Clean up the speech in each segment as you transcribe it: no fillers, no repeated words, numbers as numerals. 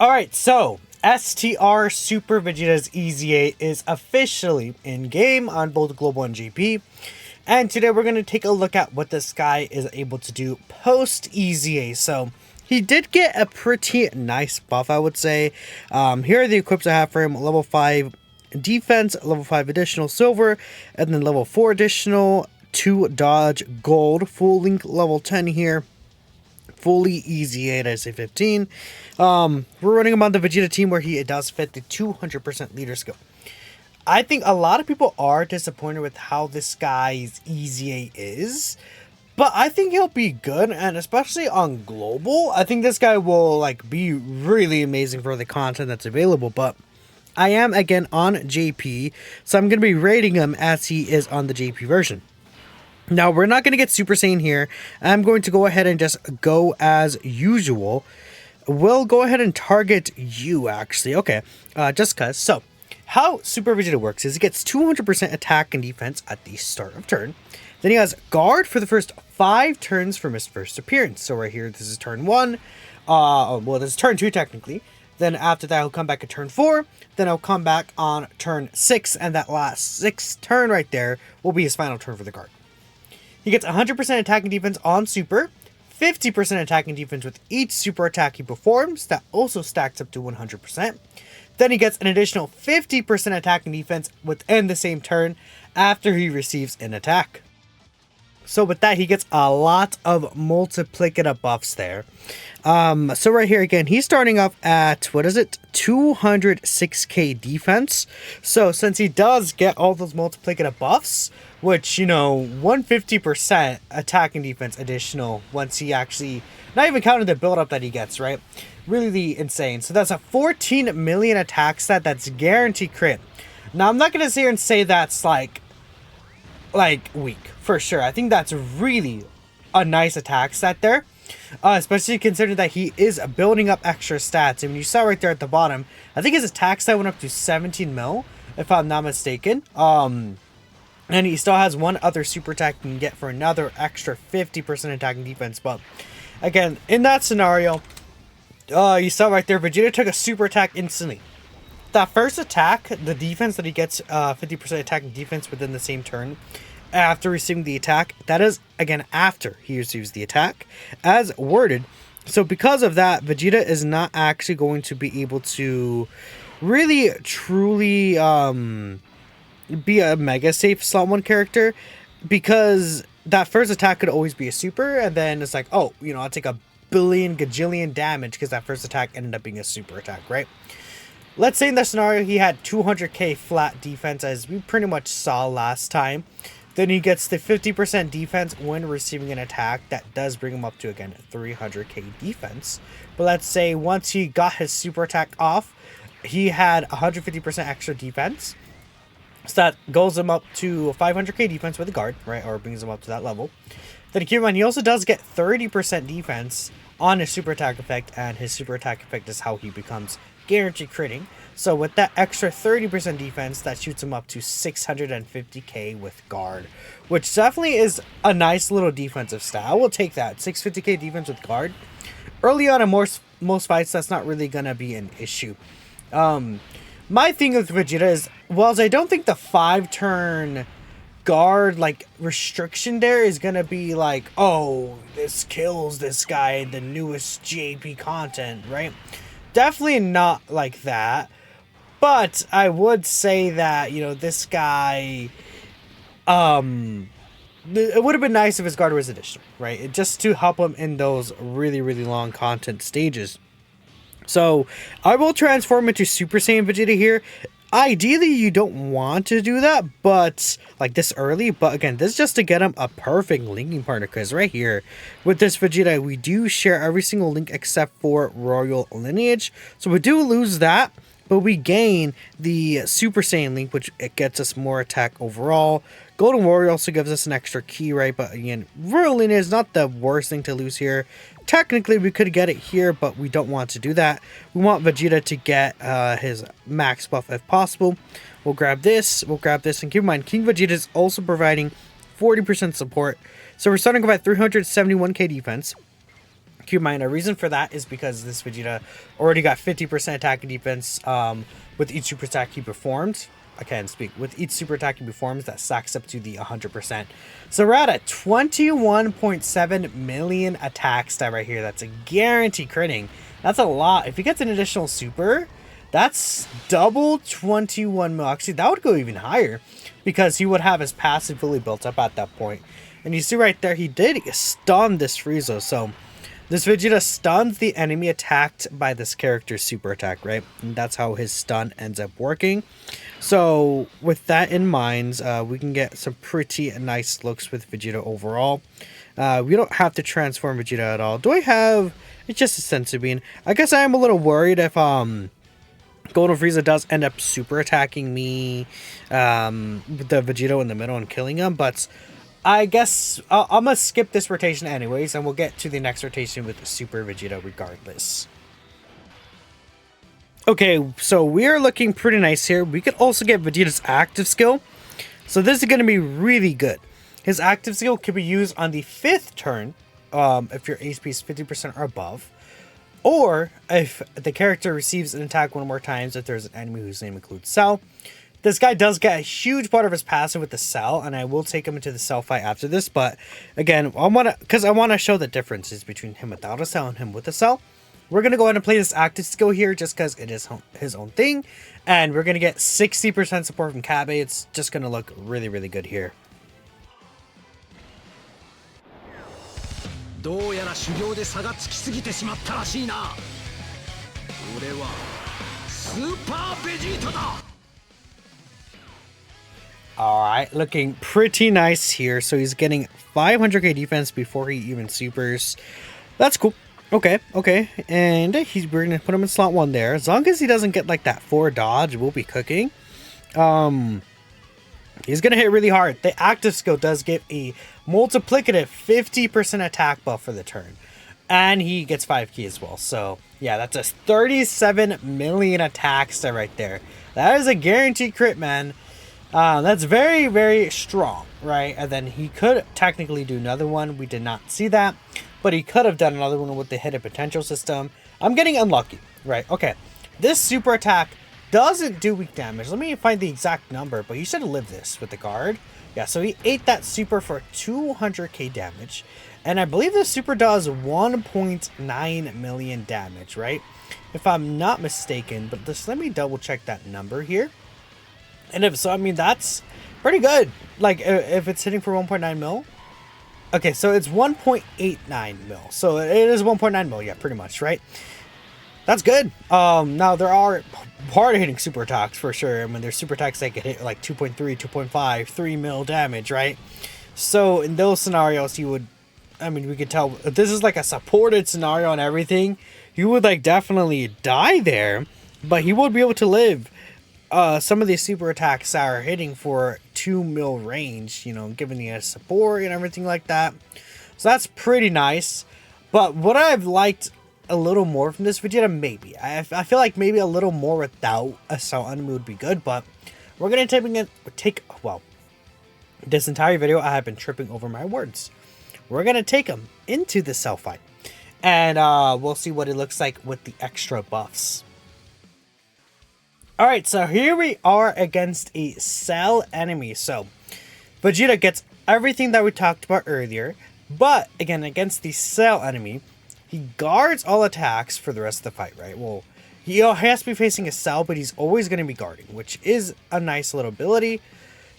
Alright, so STR Super Vegeta's EZA is officially in game on both Global and GP. And today we're going to take a look at what this guy is able to do post EZA. So he did get a pretty nice buff, I would say. Here are the equips I have for him. Level 5 defense, level 5 additional silver, and then level 4 additional 2 dodge gold. Full link level 10 here. Fully EZA, I say 15. We're running him on the Vegeta team where he does fit the 200% leader skill. I think a lot of people are disappointed with how this guy's EZA is, but I think he'll be good, and especially on global, I think this guy will be really amazing for the content that's available. But I am again on JP, so I'm going to be rating him as he is on the JP version. Now, we're not going to get Super Saiyan here. I'm going to go ahead and just go as usual. We'll go ahead and target you, actually. Okay, just because. So, how Super Vegeta works is he gets 200% attack and defense at the start of turn. Then he has guard for the first 5 turns from his first appearance. So right here, this is turn 1. Well, this is turn 2 technically. Then after that, he'll come back at turn 4. Then he'll come back on turn 6. And that last 6th turn right there will be his final turn for the guard. He gets 100% attack and defense on super, 50% attack and defense with each super attack he performs. That also stacks up to 100%. Then he gets an additional 50% attack and defense within the same turn after he receives an attack. So with that, he gets a lot of multiplicative buffs there. So right here again, he's starting off at, 206k defense. So since he does get all those multiplicative buffs, which, 150% attack and defense additional once he actually, not even counting the build up that he gets, right? Really insane. So that's a 14 million attack stat that's guaranteed crit. Now, I'm not going to sit here and say that's like weak for sure. I think that's really a nice attack stat there. Especially considering that he is building up extra stats. And you saw right there at the bottom, I think his attack stat went up to 17 mil, if I'm not mistaken. And he still has one other super attack he can get for another extra 50% attack and defense. But again, in that scenario, you saw right there, Vegeta took a super attack instantly. That first attack, the defense that he gets 50% attack and defense within the same turn after receiving the attack, that is again after he receives the attack as worded. So because of that, Vegeta is not actually going to be able to really truly be a mega safe slot 1 character, because that first attack could always be a super, and then it's like, oh, I'll take a billion gajillion damage because that first attack ended up being a super attack, right? Let's say in this scenario he had 200k flat defense, as we pretty much saw last time. Then he gets the 50% defense when receiving an attack. That does bring him up to, again, 300k defense. But let's say once he got his super attack off, he had 150% extra defense. So that goes him up to 500k defense with a guard, right? Or brings him up to that level. Then keep in mind, he also does get 30% defense on his super attack effect. And his super attack effect is how he becomes guaranteed critting. So with that extra 30% defense, that shoots him up to 650k with guard, which definitely is a nice little defensive stat. I will take that. 650k defense with guard. Early on in most fights, that's not really going to be an issue. My thing with Vegeta is, I don't think the 5-turn guard restriction there is going to be oh, this kills this guy in the newest JP content, right? Definitely not like that. But I would say that, this guy, it would have been nice if his guard was additional, right? Just to help him in those really, really long content stages. So I will transform into Super Saiyan Vegeta here. Ideally, you don't want to do that, but this early. But again, this is just to get him a perfect linking partner, because right here with this Vegeta, we do share every single link except for Royal Lineage. So we do lose that, but we gain the Super Saiyan link, which it gets us more attack overall. Golden Warrior also gives us an extra key, right? But again, Royal Lineage is not the worst thing to lose here. Technically, we could get it here, but we don't want to do that. We want Vegeta to get his max buff if possible. We'll grab this, and keep in mind, King Vegeta is also providing 40% support. So we're starting off at 371k defense. Keep in mind, a reason for that is because this Vegeta already got 50% attack and defense with each super attack he performed. I can't speak. With each super attack he performs, that stacks up to the 100%. So we're at a 21.7 million attack stat right here. That's a guaranteed critting. That's a lot. If he gets an additional super, that's double 21 mil. Actually, that would go even higher because he would have his passive fully built up at that point. And you see right there, he did stun this Frieza. So this Vegeta stuns the enemy attacked by this character's super attack, right? And that's how his stun ends up working. So with that in mind, we can get some pretty nice looks with Vegeta overall. We don't have to transform Vegeta at all. Do I have... It's just a Senzu Bean. I guess I am a little worried if Golden Frieza does end up super attacking me with the Vegeta in the middle and killing him. But I guess I'm going to skip this rotation anyways. And we'll get to the next rotation with Super Vegeta regardless. Okay, so we are looking pretty nice here. We could also get Vegeta's active skill. So this is going to be really good. His active skill can be used on the 5th turn if your HP is 50% or above. Or if the character receives an attack one or more times if there's an enemy whose name includes Cell. This guy does get a huge part of his passive with the Cell, and I will take him into the Cell fight after this. But again, I want to show the differences between him without a Cell and him with a Cell. We're going to go ahead and play this active skill here just because it is his own thing. And we're going to get 60% support from Kabe. It's just going to look really, really good here. Alright, looking pretty nice here. So he's getting 500k defense before he even supers. That's cool. Okay, and we're gonna put him in slot 1 there. As long as he doesn't get like that 4 dodge, we'll be cooking. He's gonna hit really hard. The active skill does give a multiplicative 50% attack buff for the turn, and he gets 5k as well. So yeah, that's a 37 million attack stat right there. That is a guaranteed crit, man. That's very, very strong, right? And then he could technically do another one. We did not see that. But he could have done another one with the hidden potential system. I'm getting unlucky, right? Okay, this super attack doesn't do weak damage. Let me find the exact number, but you should have lived this with the guard. Yeah, so he ate that super for 200k damage. And I believe this super does 1.9 million damage, right? If I'm not mistaken, but just let me double check that number here. And if so, I mean, that's pretty good. Like, if it's hitting for 1.9 mil. Okay, so it's 1.89 mil. So it is 1.9 mil, yeah, pretty much, right? That's good. Now, there are hard-hitting super attacks, for sure. I mean, there's super attacks that can hit like 2.3, 2.5, 3 mil damage, right? So in those scenarios, you would... I mean, we could tell... If this is like a supported scenario and everything, you would like definitely die there. But he would be able to live... some of these super attacks are hitting for 2 mil range, you know, giving the support and everything like that. So that's pretty nice. But what I've liked a little more from this Vegeta, maybe. I feel like maybe a little more without a Cell enemy would be good, but we're going to well, this entire video I have been tripping over my words. We're going to take him into the Cell fight. And we'll see what it looks like with the extra buffs. Alright, so here we are against a Cell enemy. So, Vegeta gets everything that we talked about earlier. But, again, against the Cell enemy, he guards all attacks for the rest of the fight, right? Well, he has to be facing a Cell, but he's always going to be guarding, which is a nice little ability.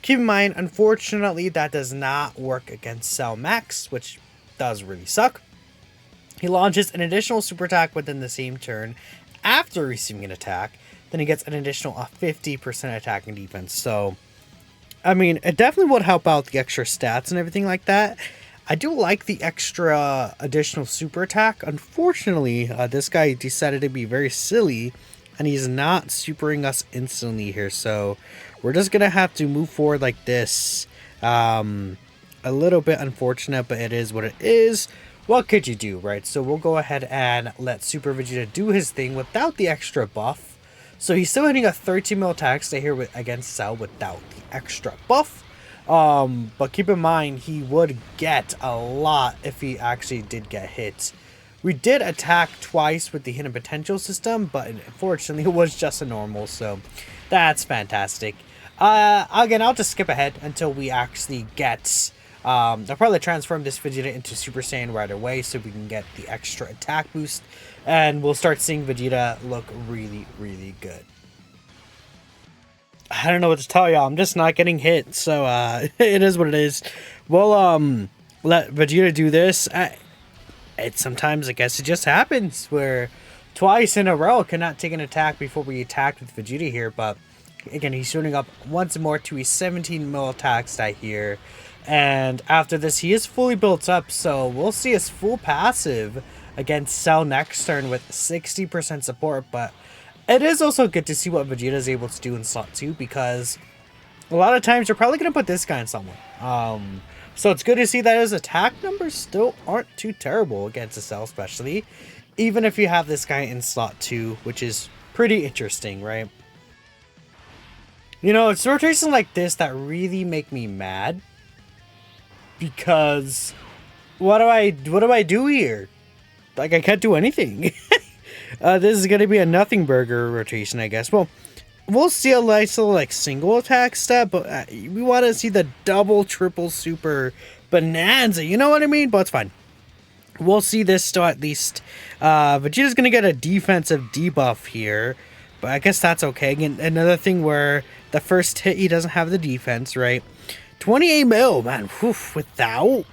Keep in mind, unfortunately, that does not work against Cell Max, which does really suck. He launches an additional super attack within the same turn after receiving an attack. Then he gets an additional 50% attack and defense. So, I mean, it definitely would help out the extra stats and everything like that. I do like the extra additional super attack. Unfortunately, this guy decided to be very silly, and he's not supering us instantly here. So, we're just going to have to move forward like this. A little bit unfortunate, but it is what it is. What could you do, right? So, we'll go ahead and let Super Vegeta do his thing without the extra buff. So he's still hitting a 13 mil attack stay here against Cell without the extra buff. But keep in mind, he would get a lot if he actually did get hit. We did attack twice with the hidden potential system, but unfortunately it was just a normal, so that's fantastic. Again, I'll just skip ahead until we actually get... I'll probably transform this Vegeta into Super Saiyan right away so we can get the extra attack boost, and we'll start seeing Vegeta look really, really good. I don't know what to tell y'all. I'm just not getting hit, so it is what it is. We'll let Vegeta do this. Sometimes I guess it just happens where twice in a row cannot take an attack before we attack with Vegeta here, but again, he's shooting up once more to a 17 mil attack stat here. And after this, he is fully built up, so we'll see his full passive against Cell next turn with 60% support. But it is also good to see what Vegeta is able to do in slot 2, because a lot of times you're probably going to put this guy in someone. So it's good to see that his attack numbers still aren't too terrible against a Cell, especially, even if you have this guy in slot 2, which is pretty interesting, right? You know, it's rotations like this that really make me mad. Because what do I do here? Like, I can't do anything. This is gonna be a nothing burger rotation, I guess. Well, we'll see a nice little like single attack stat, but we want to see the double, triple, super bonanza. You know what I mean? But it's fine. We'll see this still at least. Vegeta's gonna get a defensive debuff here, but I guess that's okay. Again, another thing where the first hit he doesn't have the defense, right? 28 mil, man, whew, without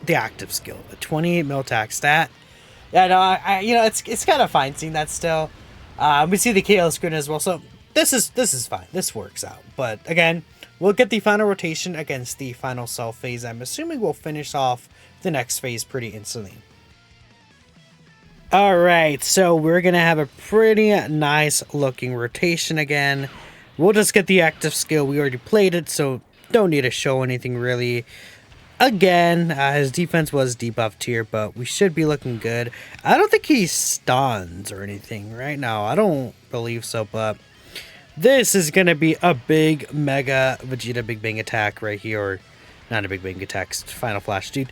the active skill. A 28 mil attack stat. Yeah, no, you know, it's kind of fine seeing that still. We see the KO screen as well, so this is fine. This works out. But again, we'll get the final rotation against the final Cell phase. I'm assuming we'll finish off the next phase pretty instantly. Alright, so we're going to have a pretty nice looking rotation again. We'll just get the active skill. We already played it, so don't need to show anything really. Again, his defense was debuffed here, but we should be looking good. I don't think he stuns or anything right now. I don't believe so, but this is going to be a big mega Vegeta Big Bang attack right here. Or not a Big Bang attack, it's Final Flash, dude.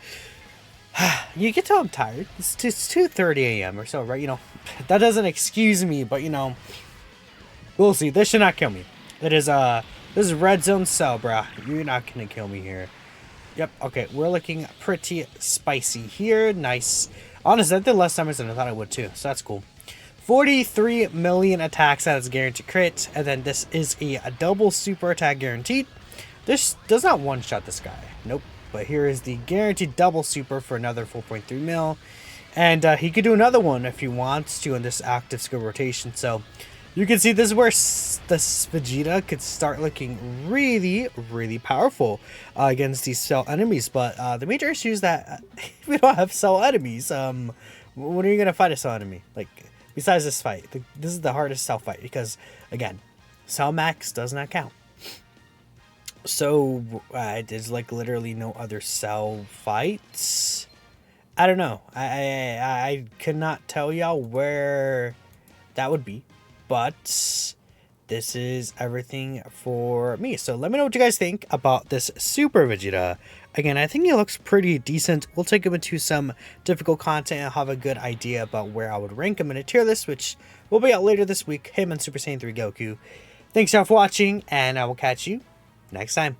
You can tell I'm tired. It's 2:30 a.m. or so, right? You know, that doesn't excuse me, but you know, we'll see. This should not kill me. It is this is red zone Cell, bruh. You're not gonna kill me here. Yep. Okay, we're looking pretty spicy here. Nice. Honestly, I did less damage than I thought I would too, so that's cool. 43 million attacks that is guaranteed crit, and then this is a double super attack guaranteed. This does not one-shot this guy. Nope. But here is the guaranteed double super for another 4.3 mil. And he could do another one if he wants to in this active skill rotation. So you can see this is where this Vegeta could start looking really, really powerful against these Cell enemies. But the major issue is that we don't have Cell enemies. When are you going to fight a Cell enemy? Like, besides this fight. This is the hardest Cell fight because, again, Cell Max does not count. So, there's like literally no other Cell fights. I don't know. I could not tell y'all where that would be. But this is everything for me. So let me know what you guys think about this Super Vegeta. Again, I think he looks pretty decent. We'll take him into some difficult content and have a good idea about where I would rank him in a tier list, which will be out later this week. Him and Super Saiyan 3 Goku. Thanks y'all for watching, and I will catch you next time.